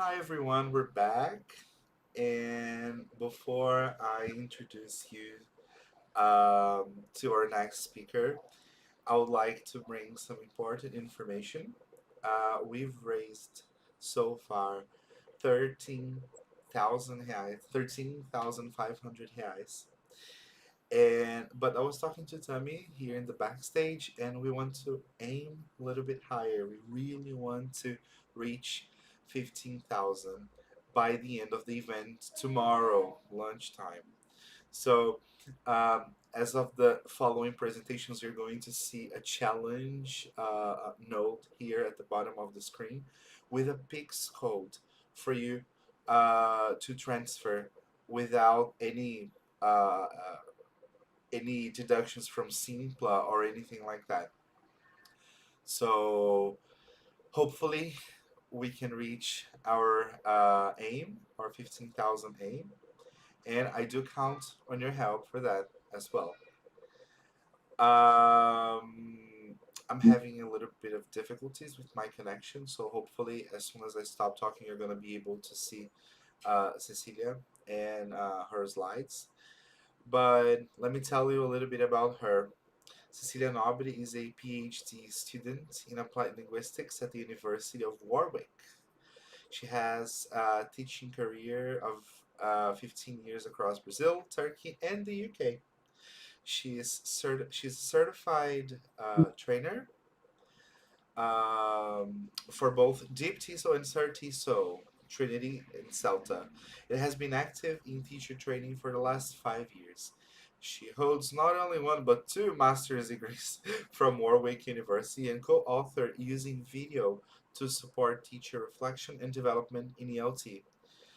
Hi everyone, we're back. And before I introduce you to our next speaker, I would like to bring some important information. We've raised so far 13,000 reais, 13,500 reais. But I was talking to Tammy here in the backstage, and we want to aim a little bit higher. We really want to reach 15,000 by the end of the event tomorrow, lunchtime. So, as of the following presentations, you're going to see a challenge note here at the bottom of the screen with a PIX code for you to transfer without uh, uh, any deductions from Simpla or anything like that. So hopefully we can reach our aim, our 15,000 aim, and I do count on your help for that as well. I'm having a little bit of difficulties with my connection, so hopefully as soon as I stop talking, you're gonna be able to see Cecilia and her slides. But let me tell you a little bit about her. Cecilia Nobre is a PhD student in Applied Linguistics at the University of Warwick. She has a teaching career of 15 years across Brazil, Turkey, and the UK. She's a certified trainer for both DipTESOL and CertTESOL Trinity in Celta. It has been active in teacher training for the last 5 years. She holds not only one but two master's degrees from Warwick University and co-author using video to support teacher reflection and development in ELT.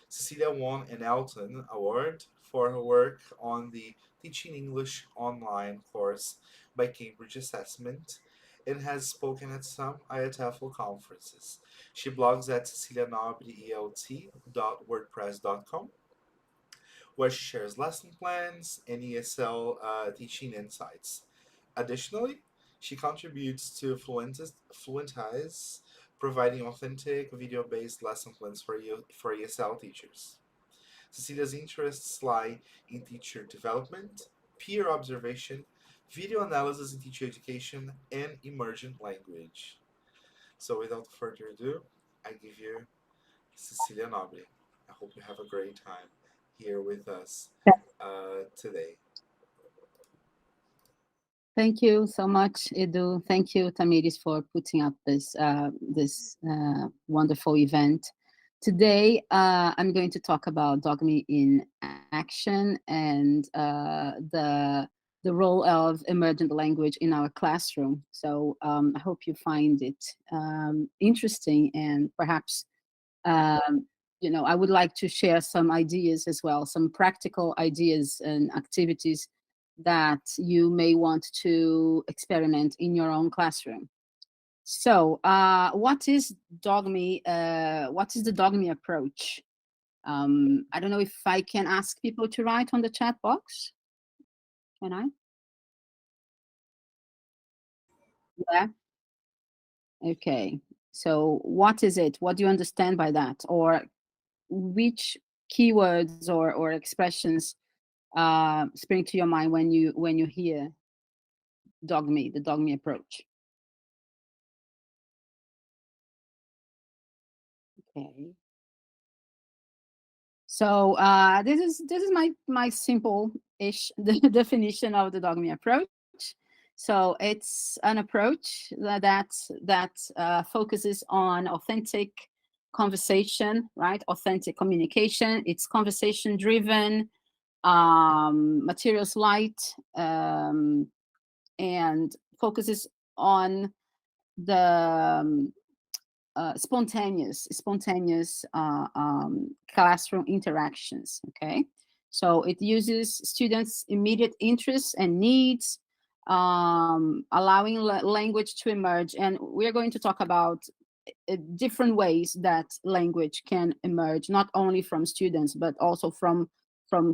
Cecilia won an ELTon award for her work on the Teaching English online course by Cambridge Assessment and has spoken at some IATEFL conferences. She blogs at cecilianobreelt.wordpress.com, where she shares lesson plans and ESL teaching insights. Additionally, she contributes to Fluentize, providing authentic video-based lesson plans for ESL teachers. Cecilia's interests lie in teacher development, peer observation, video analysis in teacher education, and emergent language. So, without further ado, I give you Cecilia Nobre. I hope you have a great time here with us today. Thank you so much, Edu. Thank you, Tamiris, for putting up this wonderful event. Today, I'm going to talk about Dogme in action and the role of emergent language in our classroom. So I hope you find it interesting, and perhaps I would like to share some ideas as well, some practical ideas and activities that you may want to experiment in your own classroom. So, what is Dogme? What is the Dogme approach? I don't know if I can ask people to write on the chat box. Can I? Yeah. Okay. So, what is it? What do you understand by that? Or which keywords or expressions spring to your mind when you hear Dogme, the Dogme approach? Okay. So this is my simple-ish definition of the Dogme approach. So it's an approach that focuses on authentic conversation, right? Authentic communication. It's conversation driven, materials light, and focuses on the spontaneous classroom interactions. Okay, so it uses students' immediate interests and needs, allowing language to emerge. And we're going to talk about different ways that language can emerge, not only from students but also from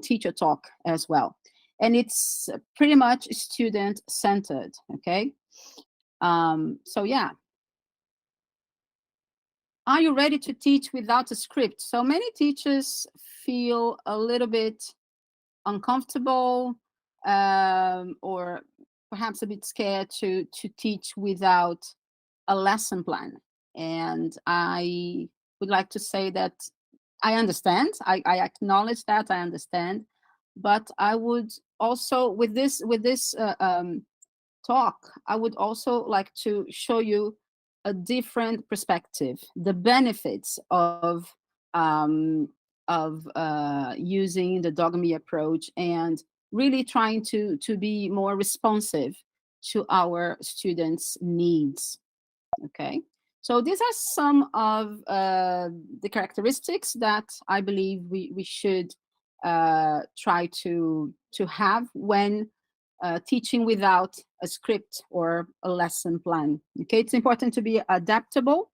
teacher talk as well. And it's pretty much student centered. Okay, so yeah. are you ready to teach without a script? So many teachers feel a little bit uncomfortable, or perhaps a bit scared to teach without a lesson plan. And I would like to say that I understand. I acknowledge that I understand, but I would also, with this talk, I would also like to show you a different perspective, the benefits of using the Dogme approach, and really trying to be more responsive to our students' needs. Okay, so these are some of the characteristics that I believe we should try to have when teaching without a script or a lesson plan. Okay, it's important to be adaptable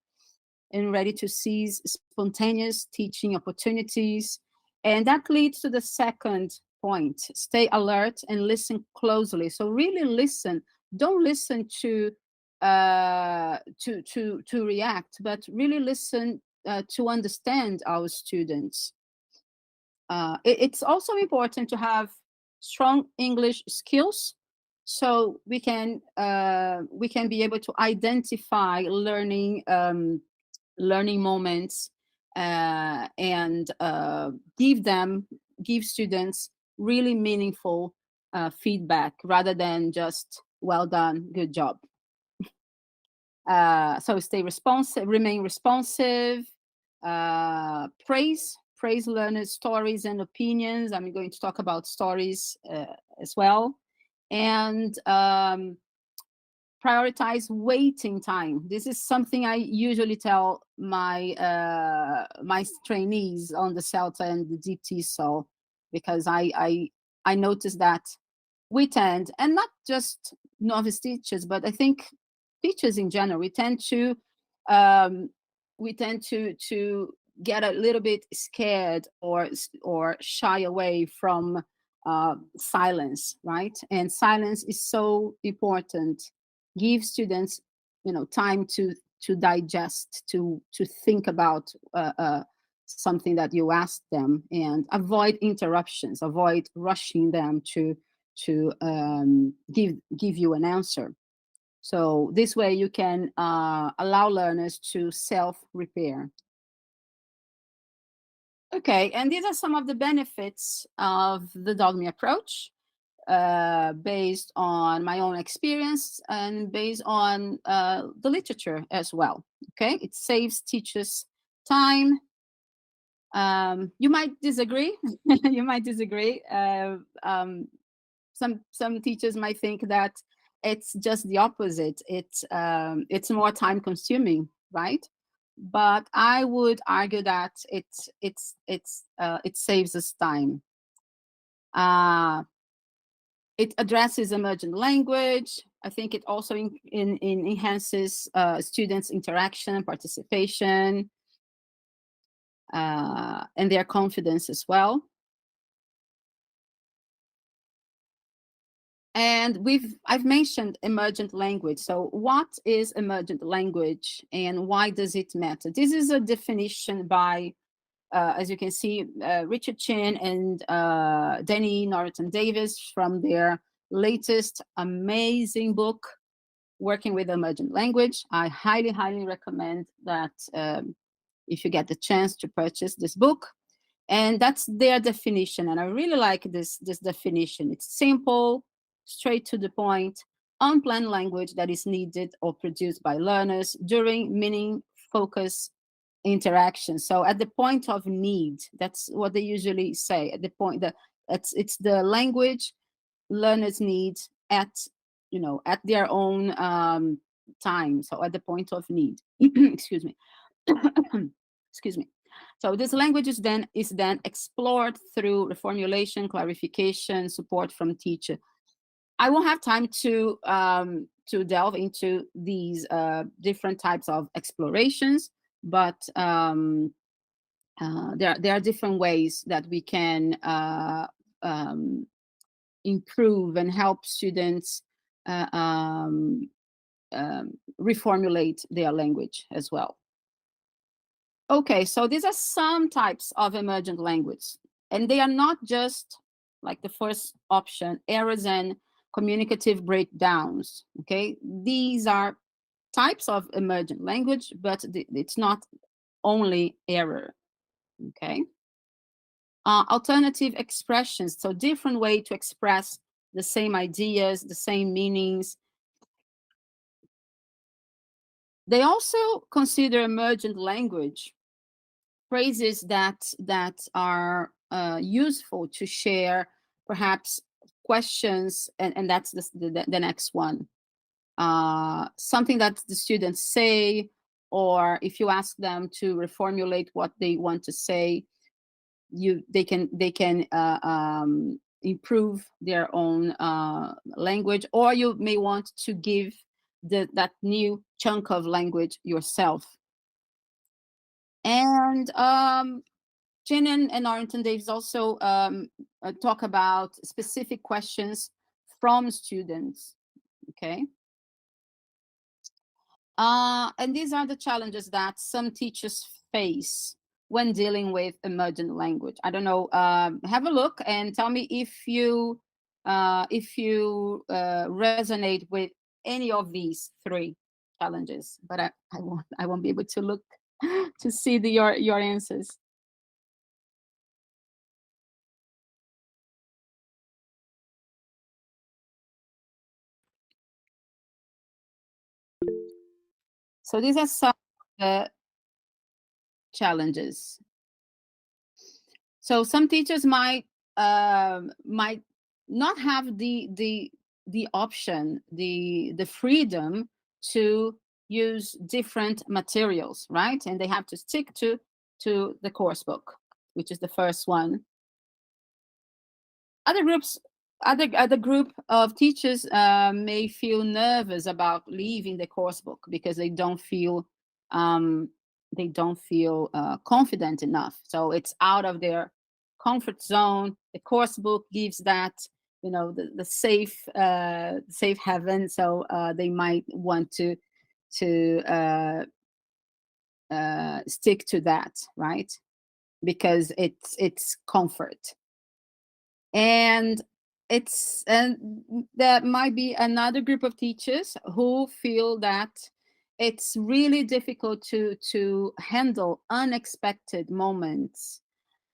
and ready to seize spontaneous teaching opportunities. And that leads to the second point: stay alert and listen closely. So really listen. Don't listen to react, but really listen to understand our students. It's also important to have strong English skills, so we can be able to identify learning moments, and give students really meaningful feedback, rather than just well done, good job. So stay responsive, remain responsive, praise learners' stories and opinions. I'm going to talk about stories as well. And prioritize waiting time. This is something I usually tell my my trainees on the Celta and the DipTESOL, because I notice that we tend, and not just novice teachers, but I think teachers in general, we tend to get a little bit scared or shy away from silence, right? And silence is so important. Give students, time to digest, to think about something that you asked them, and avoid interruptions, avoid rushing them to give you an answer. So this way you can allow learners to self-repair. Okay, and these are some of the benefits of the Dogme approach, based on my own experience and based on the literature as well. Okay, it saves teachers time. You might disagree. You might disagree. Some teachers might think that it's just the opposite. It's more time consuming, right? But I would argue that it saves us time. It addresses emergent language. I think it also enhances students' interaction, participation, and their confidence as well. And I've mentioned emergent language. So what is emergent language and why does it matter? This is a definition by, as you can see, Richard Chin and Denny Norton Davis, from their latest amazing book, Working with Emergent Language. I highly, highly recommend that if you get the chance to purchase this book. And that's their definition. And I really like this definition. It's simple, straight to the point, unplanned language that is needed or produced by learners during meaning focus interaction. So at the point of need, that's what they usually say. At the point that it's the language learners need at their own time. So at the point of need. Excuse me. Excuse me. So this language is then explored through reformulation, clarification, support from teacher. I won't have time to delve into these different types of explorations, but there are different ways that we can improve and help students reformulate their language as well. Okay, so these are some types of emergent language, and they are not just like the first option, errors and communicative breakdowns. Okay, these are types of emergent language, but it's not only error. Okay, alternative expressions, so different way to express the same ideas, the same meanings. They also consider emergent language phrases that are useful to share perhaps questions, and that's the next one. Something that the students say, or if you ask them to reformulate what they want to say, they can improve their own language, or you may want to give that new chunk of language yourself. And Jen and Arrington Davis also talk about specific questions from students. Okay. And these are the challenges that some teachers face when dealing with emergent language. I don't know. Have a look and tell me if you resonate with any of these three challenges. But I won't be able to look to see your answers. So these are some of the challenges. So some teachers might not have the option, the freedom to use different materials, right? And they have to stick to the course book, which is the first one. Other group of teachers may feel nervous about leaving the course book because they don't feel confident enough. So it's out of their comfort zone. The course book gives that, the safe haven. So they might want to stick to that, right? Because it's comfort. And there might be another group of teachers who feel that it's really difficult to handle unexpected moments.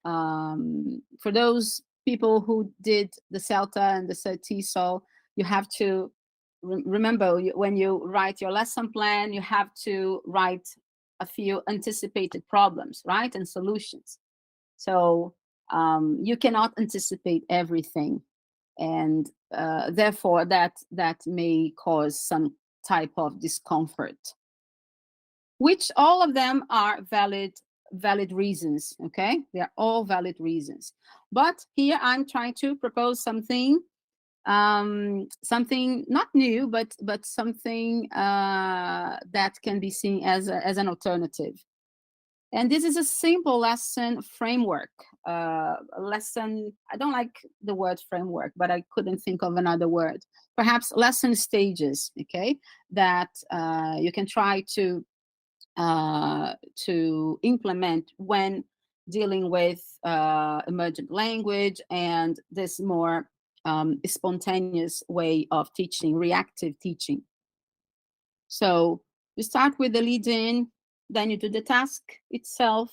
For those people who did the Celta and the CertTESOL, you have to remember when you write your lesson plan, you have to write a few anticipated problems, right, and solutions. So you cannot anticipate everything, and therefore that may cause some type of discomfort, which all of them are valid reasons. Okay, they are all valid reasons, but here I'm trying to propose something not new, but something that can be seen as an alternative. And this is a simple lesson framework. Lesson, I don't like the word framework, but I couldn't think of another word. Perhaps lesson stages, okay, that you can try to implement when dealing with emergent language and this more spontaneous way of teaching, reactive teaching. So you start with the lead in, then you do the task itself,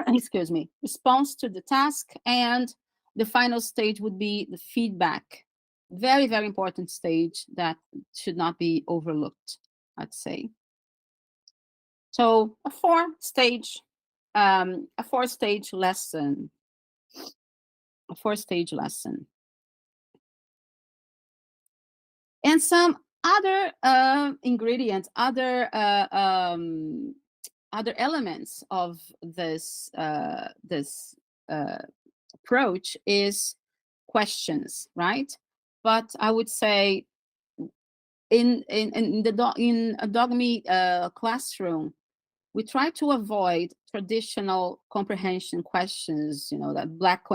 excuse me, response to the task, and the final stage would be the feedback. Very, very important stage that should not be overlooked, I'd say. So a four-stage lesson. A four-stage lesson. And some other ingredients, other elements of this approach is questions, right? But I would say in a Dogme classroom, we try to avoid traditional comprehension questions, that black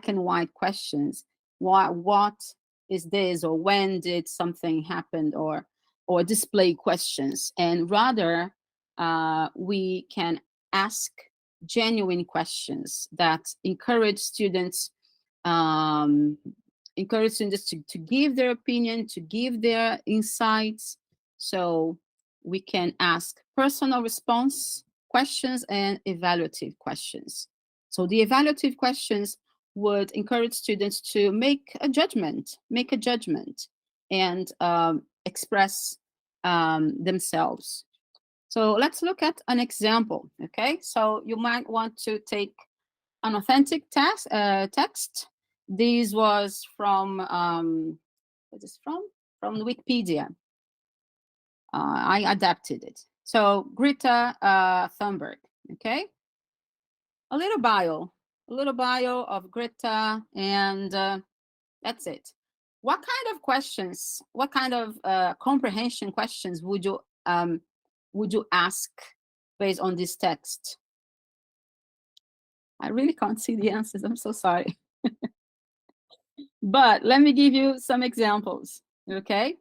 and white questions. What is this, or when did something happen, or display questions, and rather we can ask genuine questions that encourage students to give their opinion, to give their insights. So we can ask personal response questions and evaluative questions. So the evaluative questions would encourage students to make a judgment, and express themselves. So let's look at an example, okay? So you might want to take an authentic text. This was from, what is from? From Wikipedia. I adapted it. So Greta Thunberg, okay? A little bio of Greta, and that's it. What kind of questions, what kind of comprehension questions would you ask based on this text? I really can't see the answers, I'm so sorry. But let me give you some examples, okay?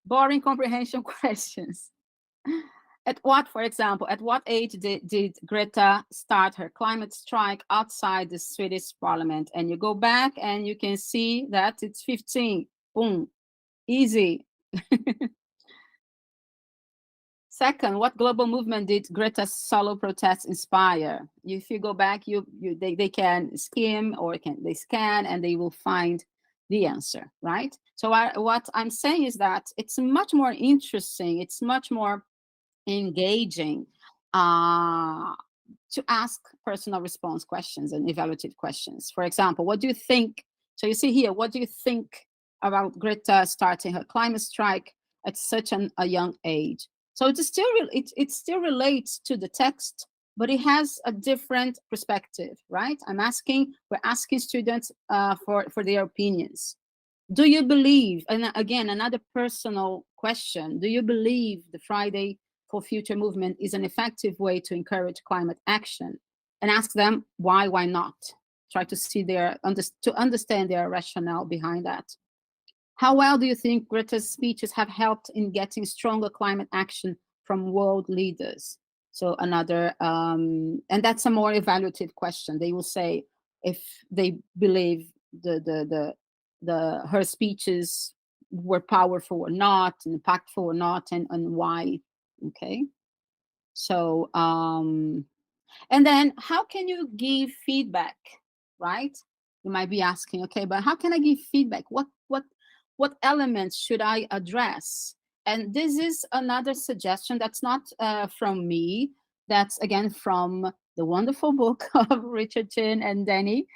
Boring comprehension questions. For example, at what age did Greta start her climate strike outside the Swedish parliament? And you go back and you can see that it's 15. Boom, easy. Second, what global movement did Greta's solo protests inspire? If you go back, they can skim, or they scan, and they will find the answer, right? So what I'm saying is that it's much more interesting, it's much more engaging to ask personal response questions and evaluative questions. For example, what do you think? So you see here, what do you think about Greta starting her climate strike at such a young age? So it still relates to the text, but it has a different perspective, right? We're asking students for their opinions. Do you believe, and again, another personal question, do you believe the Friday for Future movement is an effective way to encourage climate action? And ask them why not? Try to see to understand their rationale behind that. How well do you think Greta's speeches have helped in getting stronger climate action from world leaders? So another, and that's a more evaluative question. They will say if they believe her speeches were powerful or not, and impactful or not, and why. Okay. So, and then how can you give feedback, right? You might be asking, okay, but how can I give feedback? What elements should I address? And this is another suggestion that's not from me. That's again from the wonderful book of Richard Chin and Danny.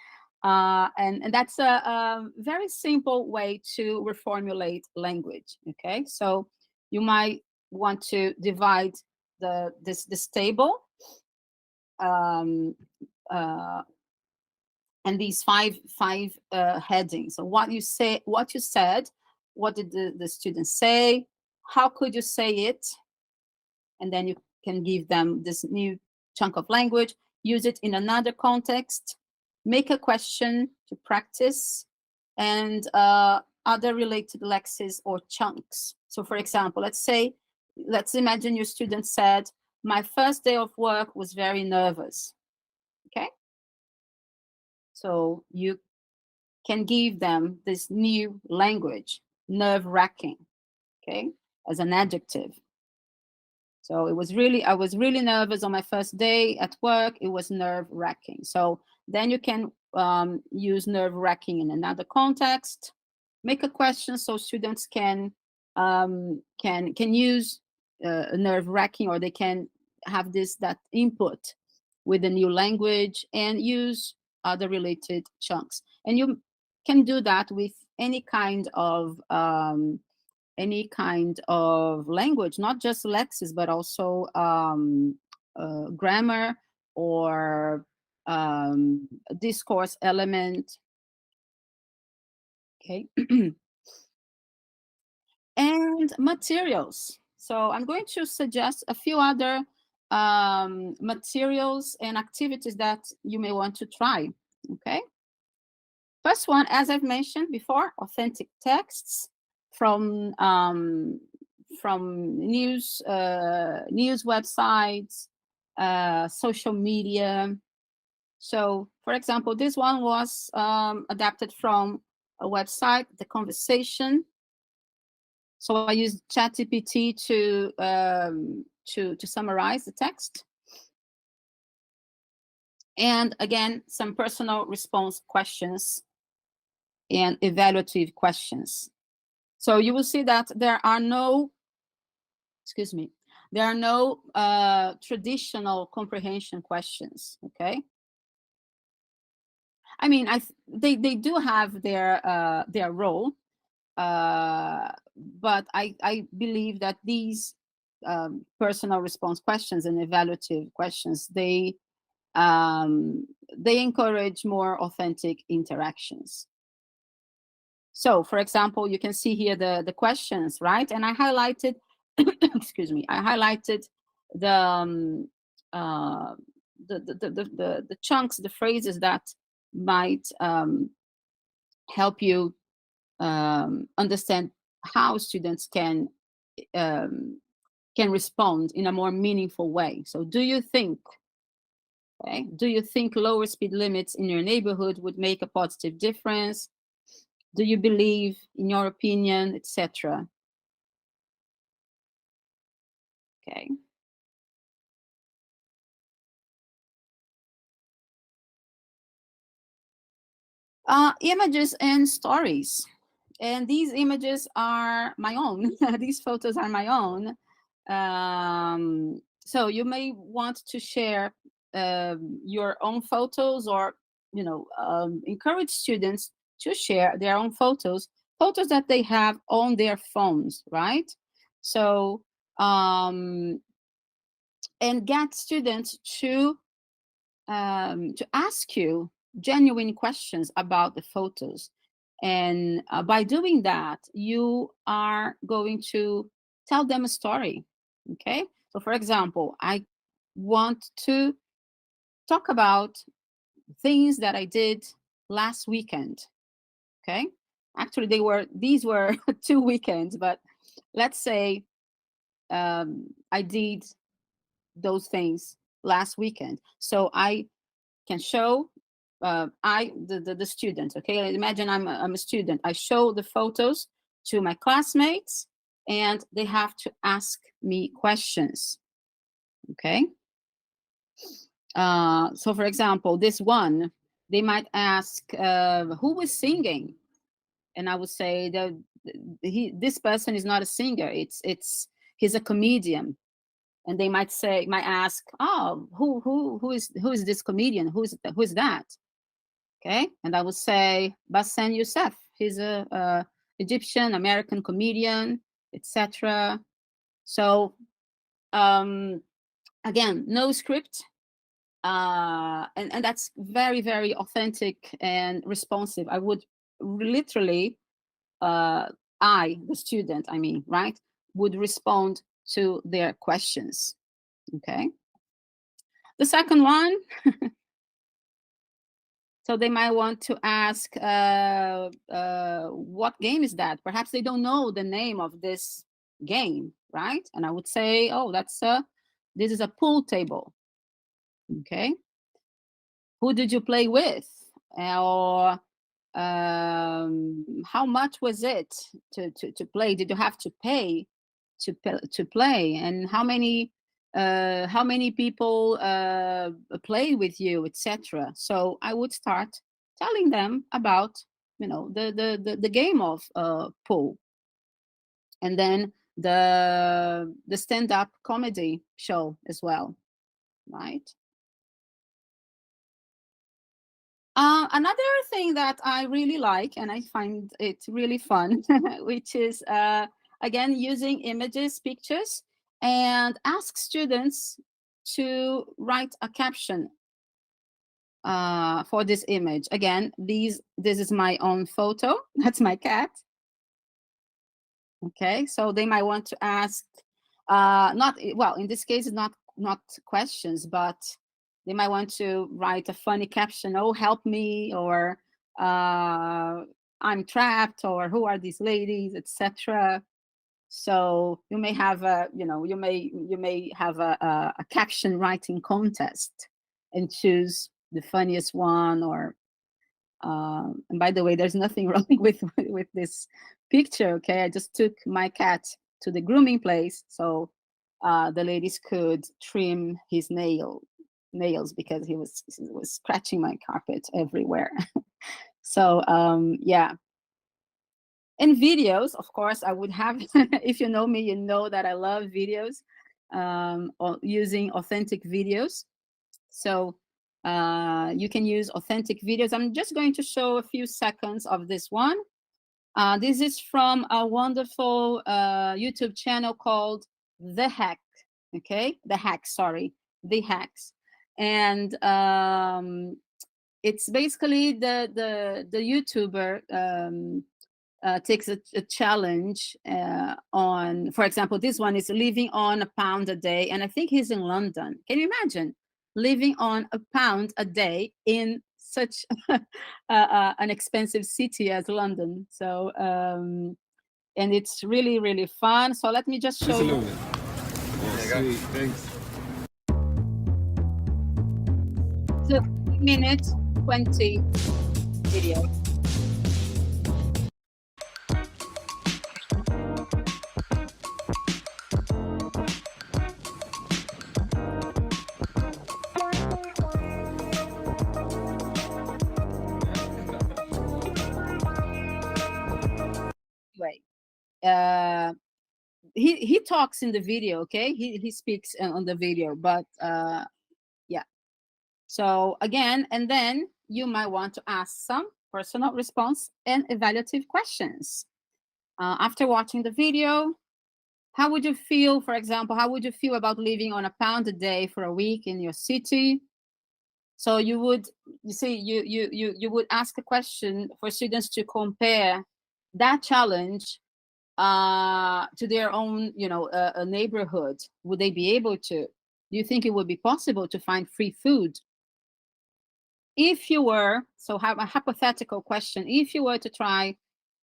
And that's a very simple way to reformulate language, okay? So you might want to divide this table and these five headings. So what you said, what did the students say, how could you say it, and then you can give them this new chunk of language, use it in another context, make a question to practice, and other related lexes or chunks. So for example, let's imagine your student said, my first day of work was very nervous, okay? So you can give them this new language, nerve-wracking, okay, as an adjective. So I was really nervous on my first day at work. It was nerve-wracking. So then you can use nerve-wracking in another context. Make a question so students can use nerve-wracking, or they can have that input with the new language and use other related chunks. And you can do that with any kind of language, not just lexis, but also grammar or discourse element. Okay. And materials. So I'm going to suggest a few other materials and activities that you may want to try. Okay. First one, as I've mentioned before, authentic texts from from news websites, social media. So, for example, this one was adapted from a website, The Conversation. So I used ChatGPT to summarize the text. And again, some personal response questions and evaluative questions. So you will see that there are no, there are no traditional comprehension questions, okay? I mean, they do have their role, but I believe that these personal response questions and evaluative questions, they encourage more authentic interactions. So, for example, you can see here the questions, right? And I highlighted, excuse me, I highlighted the chunks, the phrases that might help you understand how students can respond in a more meaningful way. So, do you think? Okay, do you think lower speed limits in your neighborhood would make a positive difference? Do you believe, in your opinion, etc.? Okay. Images and stories. And these images are my own. These photos are my own. So you may want to share your own photos, or encourage students to share their own photos that they have on their phones, right? So and get students to ask you genuine questions about the photos. And by doing that, you are going to tell them a story, okay? So for example, I want to talk about things that I did last weekend, okay? Actually, these were 2 weekends, but let's say I did those things last weekend. So I can show the student, okay? Imagine I'm a student. I show the photos to my classmates, and they have to ask me questions, okay? So for example, this one, they might ask, who was singing? And I would say that this person is not a singer. He's a comedian. And they might ask, oh, who is this comedian? Who is that? Okay, and I would say Bassem Youssef. He's a Egyptian American comedian, etc. So again, no script, and that's very, very authentic and responsive. I would literally, the student, I mean, right, would respond to their questions. Okay. The second one. So they might want to ask, what game is that? Perhaps they don't know the name of this game, right? And I would say, oh, this is a pool table. Okay. Who did you play with? Or how much was it to play? Did you have to pay to play? And how many people play with you, etc. So I would start telling them about the game of pool, and then the stand-up comedy show as well, right? Another thing that I really like, and I find it really fun, which is again using images, pictures, and ask students to write a caption for this image. Again, this is my own photo. That's my cat. Okay, so they might want to ask, in this case, it's not questions, but they might want to write a funny caption. Oh, help me, or I'm trapped, or who are these ladies, etc. So you may have a, you may have a caption writing contest and choose the funniest one. Or and by the way, there's nothing wrong with this picture. Okay, I just took my cat to the grooming place, so the ladies could trim his nails because he was scratching my carpet everywhere. So yeah. And videos, of course, I would have, if you know me, you know that I love videos, or using authentic videos. So you can use authentic videos. I'm just going to show a few seconds of this one. This is from a wonderful YouTube channel called The Hack. Okay, The Hack, sorry, The Hacks. And it's basically the YouTuber takes a challenge on, for example, this one is living on £1 a day, and I think he's in London. Can you imagine living on £1 a day in such an expensive city as London? So and it's really, really fun. So let me just show you. Sweet, thanks. It's a minute 20 video. He talks in the video, okay? He speaks on the video, but yeah. So again, and then you might want to ask some personal response and evaluative questions. After watching the video, how would you feel, for example, how would you feel about living on £1 a day for a week in your city? So you would, you would ask a question for students to compare that challenge to their own, a neighborhood. Would they be able to? Do you think it would be possible to find free food? If you were, so have a hypothetical question, if you were to try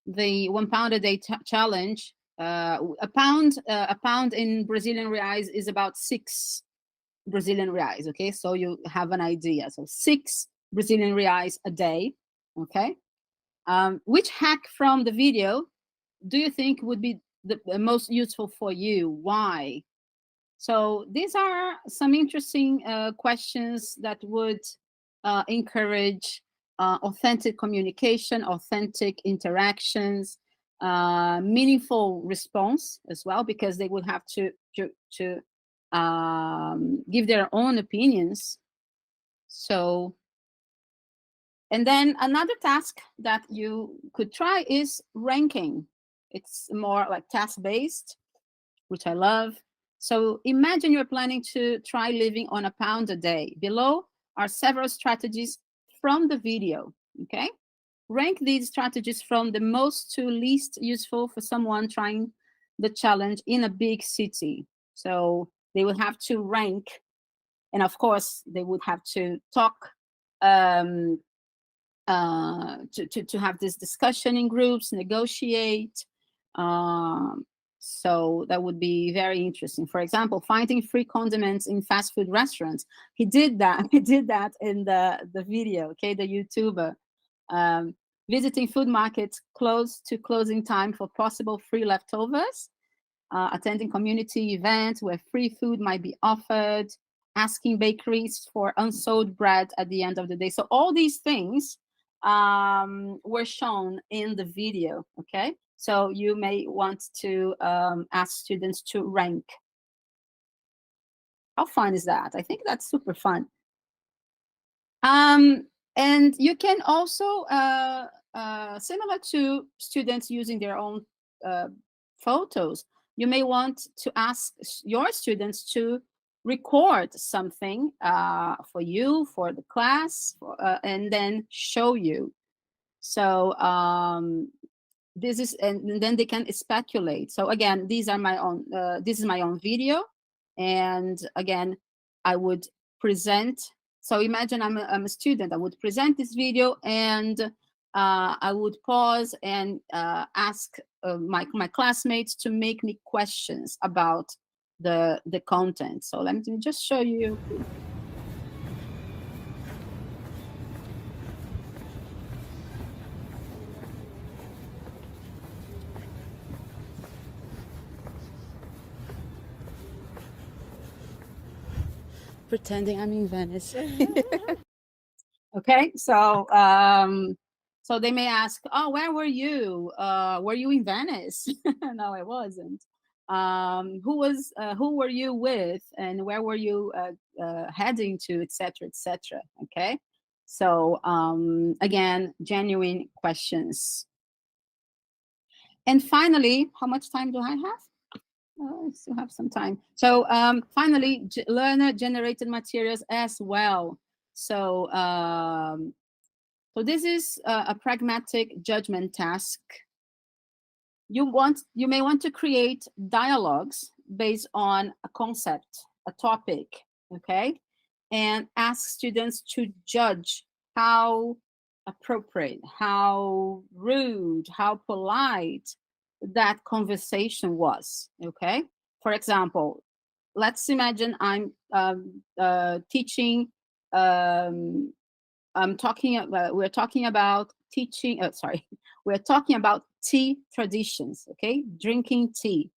the £1 a day challenge, a pound in Brazilian reais is about 6 Brazilian reais, okay? So you have an idea. So 6 Brazilian reais a day, okay? Which hack from the video do you think would be the most useful for you? Why? So these are some interesting questions that would encourage authentic communication, authentic interactions, meaningful response as well, because they would have to give their own opinions. So, and then another task that you could try is ranking. It's more like task-based, which I love. So imagine you're planning to try living on £1 a day. Below are several strategies from the video, okay? Rank these strategies from the most to least useful for someone trying the challenge in a big city. So they would have to rank, and of course they would have to talk, to have this discussion in groups, negotiate. So that would be very interesting. For example, finding free condiments in fast food restaurants. He did that. He did that in the video. Okay, the YouTuber. Visiting food markets close to closing time for possible free leftovers. Attending community events where free food might be offered. Asking bakeries for unsold bread at the end of the day. So all these things were shown in the video. Okay. So you may want to ask students to rank. How fun is that? I think that's super fun. And you can also, similar to students using their own photos, you may want to ask your students to record something for you, for the class, and then show you. So this is, and then they can speculate. So again, these are my own, this is my own video. And again, I would present. So imagine I'm a student, I would present this video, and I would pause and ask my classmates to make me questions about the content. So let me just show you. Pretending I'm in Venice. Okay, so so they may ask, oh, where were you? Were you in Venice? No, I wasn't. Who were you with, and where were you heading to, etc., etc. Okay, so again, genuine questions. And finally, how much time do I have? I still have some time. So finally, learner-generated materials as well. So so this is a pragmatic judgment task. You may want to create dialogues based on a concept, a topic, okay, and ask students to judge how appropriate, how rude, how polite that conversation was, okay? For example, let's imagine I'm teaching, we're talking about teaching, we're talking about tea traditions, okay? Drinking tea.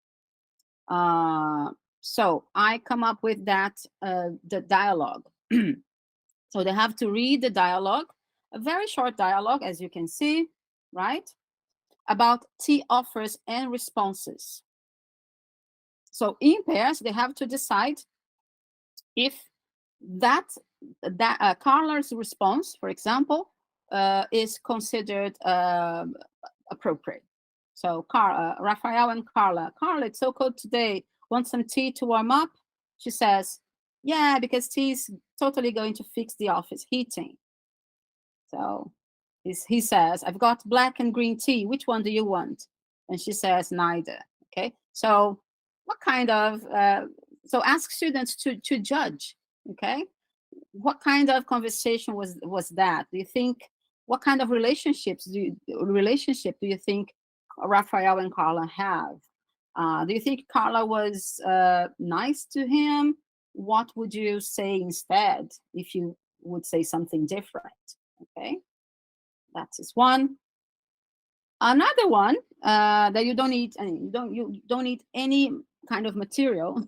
So I come up with that, the dialogue. So they have to read the dialogue, a very short dialogue, as you can see, right? About tea offers and responses. So in pairs, they have to decide if that Carla's response, for example, is considered appropriate. So Raphael and Carla, it's so cold today. Want some tea to warm up? She says, yeah, because tea is totally going to fix the office heating. So he says, I've got black and green tea. Which one do you want? And she says, neither. Okay. So what kind of, so ask students to judge. Okay. What kind of conversation was that? Do you think, what kind of relationship do you think Raphael and Carla have? Do you think Carla was nice to him? What would you say instead if you would say something different? Okay, that is one. Another one that you don't need, you don't need any kind of material.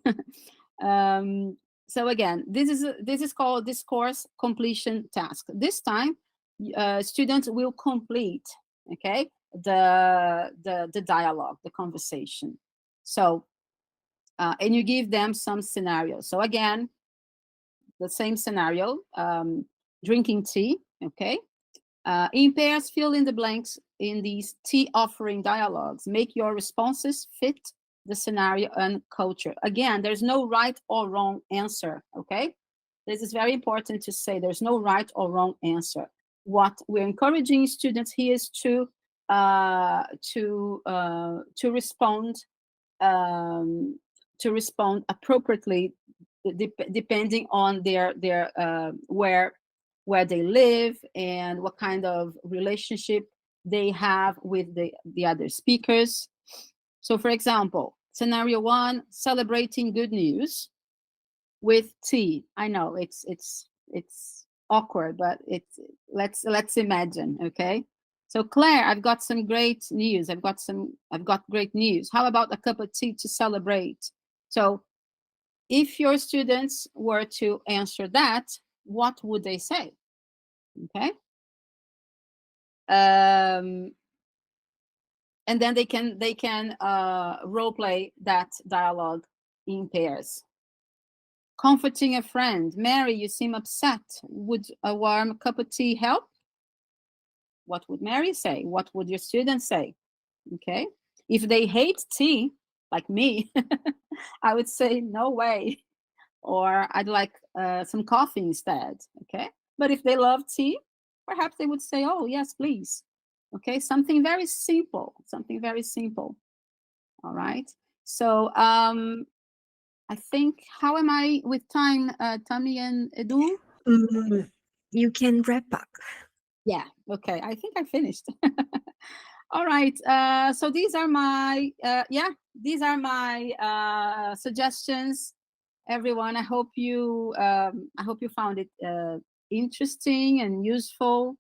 So again, this is called discourse completion task. This time, students will complete, okay, the dialogue, the conversation. So, and you give them some scenarios. So again, the same scenario, drinking tea, okay. In pairs, fill in the blanks in these tea offering dialogues. Make your responses fit the scenario and culture. Again, there's no right or wrong answer, okay? This is very important to say. There's no right or wrong answer. What we're encouraging students here is to respond appropriately, depending on their where they live and what kind of relationship they have with the other speakers. So for example, scenario one, celebrating good news with tea. I know it's awkward, but let's imagine, okay? So Claire, I've got some great news. I've got great news. How about a cup of tea to celebrate? So if your students were to answer that, what would they say? Okay. And then they can role play that dialogue in pairs. Comforting a friend. Mary, you seem upset. Would a warm cup of tea help? What would Mary say? What would your students say? Okay. If they hate tea, like me, I would say no way. Or I'd like some coffee instead. Okay. But if they love tea, perhaps they would say, oh, yes, please. Okay, something very simple, All right. So I think, how am I with time, Tammy and Edu? You can wrap up. Yeah, okay, I think I finished. All right. So these are my suggestions, everyone. I hope you found it interesting and useful.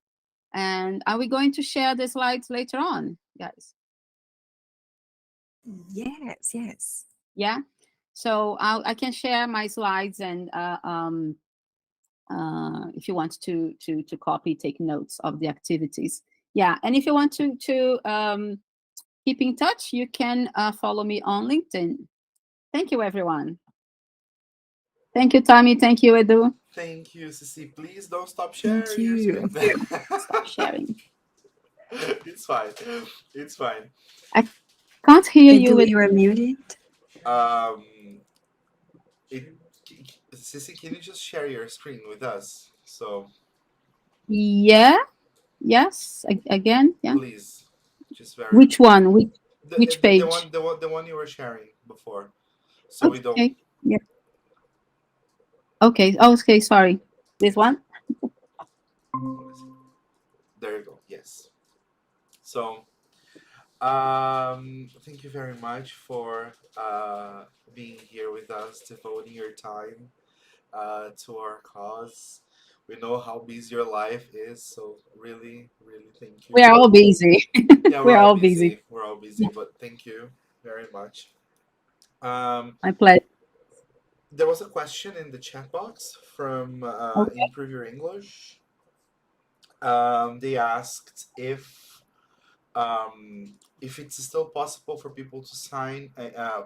And are we going to share the slides later on, guys? Yes. Yeah. So I can share my slides, and if you want to copy, take notes of the activities. Yeah, and if you want to keep in touch, you can follow me on LinkedIn. Thank you, everyone. Thank you, Tommy. Thank you, Edu. Thank you, Ceci. Please don't stop sharing Thank your you. screen. Stop sharing. It's fine. It's fine. I can't hear you. Edu, you are muted. Ceci, can you just share your screen with us? So Yeah. Yes. Again. Yeah. please, just very Which one? Which the page? the one you were sharing before, so we don't. Okay. Yeah. Okay. Okay. Sorry. This one. There you go. Yes. So, thank you very much for being here with us, devoting your time to our cause. We know how busy your life is, so really, really thank you. We are all busy. Yeah, We're all busy. We're all busy, but thank you very much. Um, My pleasure. there was a question in the chat box from Okay. Improve Your English. They asked if it's still possible for people to sign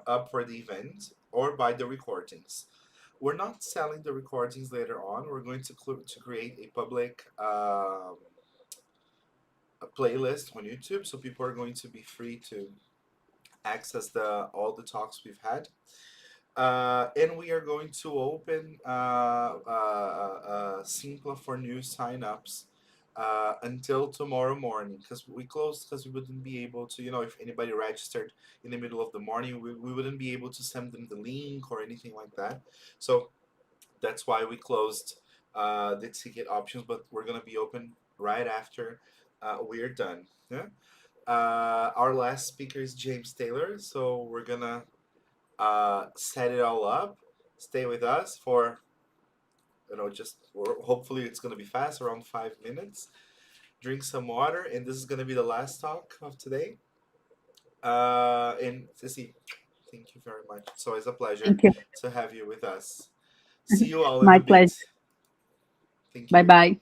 up for the event or buy the recordings. We're not selling the recordings later on. We're going to create a public a playlist on YouTube, so people are going to be free to access all the talks we've had. And we are going to open Simpla for new signups until tomorrow morning, because we closed because we wouldn't be able to, if anybody registered in the middle of the morning, we wouldn't be able to send them the link or anything like that. So that's why we closed the ticket options, but we're going to be open right after we're done. Yeah. Our last speaker is James Taylor, so we're gonna set it all up. Stay with us for hopefully it's gonna be fast, around 5 minutes. Drink some water, and this is gonna be the last talk of today. And Ceci, thank you very much. It's always a pleasure Thank you. to have you with us. See you all in My a bit. pleasure. Thank Bye you. bye.